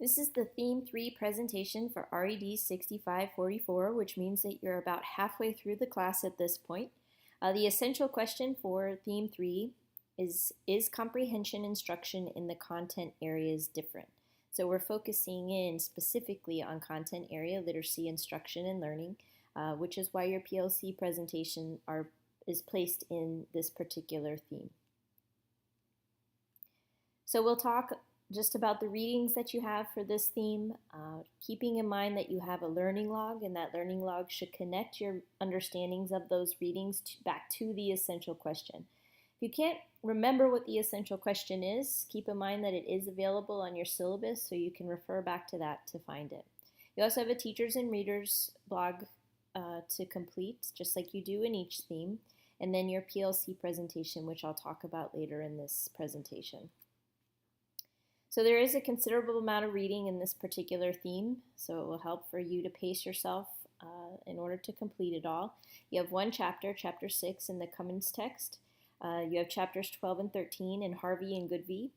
This is the Theme 3 presentation for RED6544, which means that you're about halfway through the class at this point. The essential question for Theme 3 is comprehension instruction in the content areas different? So we're focusing in specifically on content area literacy, instruction, and learning, which is why your PLC presentation is placed in this particular theme. So we'll talk just about the readings that you have for this theme, keeping in mind that you have a learning log, and that learning log should connect your understandings of those readings back to the essential question. If you can't remember what the essential question is, keep in mind that it is available on your syllabus, so you can refer back to that to find it. You also have a teachers and readers blog to complete, just like you do in each theme, and then your PLC presentation, which I'll talk about later in this presentation. So there is a considerable amount of reading in this particular theme, so it will help for you to pace yourself in order to complete it all. You have one chapter, chapter 6 in the Cummins text. You have chapters 12 and 13 in Harvey and Goodvie.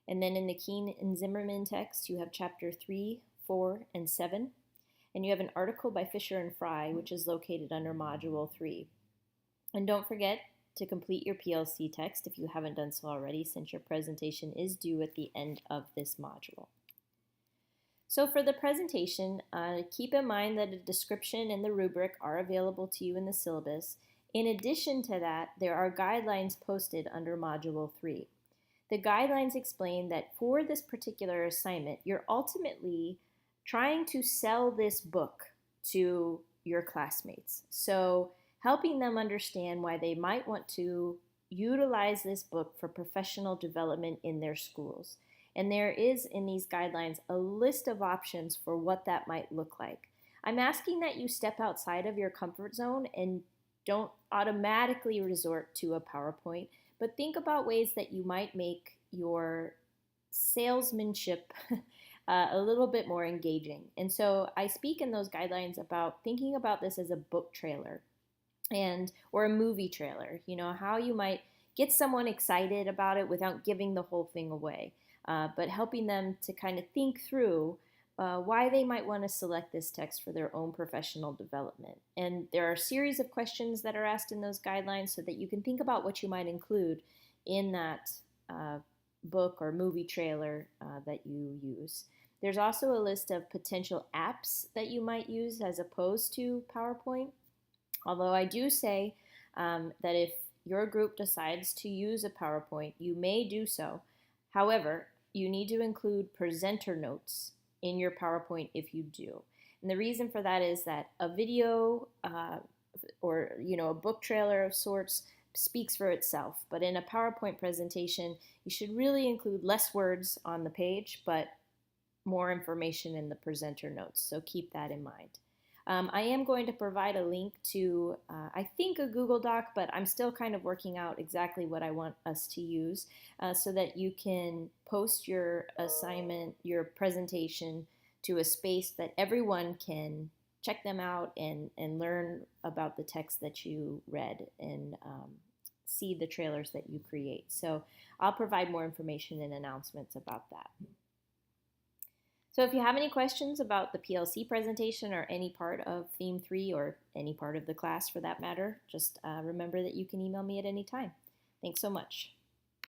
And then in the Keene and Zimmerman text, you have chapter 3, 4, and 7. And you have an article by Fisher and Fry, which is located under module 3. And don't forget to complete your PLC text if you haven't done so already, since your presentation is due at the end of this module. So for the presentation, keep in mind that a description and the rubric are available to you in the syllabus. In addition to that, there are guidelines posted under module 3. The guidelines explain that for this particular assignment, you're ultimately trying to sell this book to your classmates. So helping them understand why they might want to utilize this book for professional development in their schools. And there is in these guidelines a list of options for what that might look like. I'm asking that you step outside of your comfort zone and don't automatically resort to a PowerPoint, but think about ways that you might make your salesmanship a little bit more engaging. And so I speak in those guidelines about thinking about this as a book trailer or a movie trailer, how you might get someone excited about it without giving the whole thing away, but helping them to kind of think through why they might want to select this text for their own professional development. And there are a series of questions that are asked in those guidelines so that you can think about what you might include in that book or movie trailer that you use. There's also a list of potential apps that you might use as opposed to PowerPoint. Although I do say that if your group decides to use a PowerPoint, you may do so. However, you need to include presenter notes in your PowerPoint if you do. And the reason for that is that a video or a book trailer of sorts speaks for itself. But in a PowerPoint presentation, you should really include less words on the page, but more information in the presenter notes. So keep that in mind. I am going to provide a link to, I think, a Google Doc, but I'm still kind of working out exactly what I want us to use so that you can post your assignment, your presentation to a space that everyone can check them out and learn about the text that you read and see the trailers that you create. So I'll provide more information and announcements about that. So if you have any questions about the PLC presentation or any part of Theme 3 or any part of the class for that matter, just remember that you can email me at any time. Thanks so much.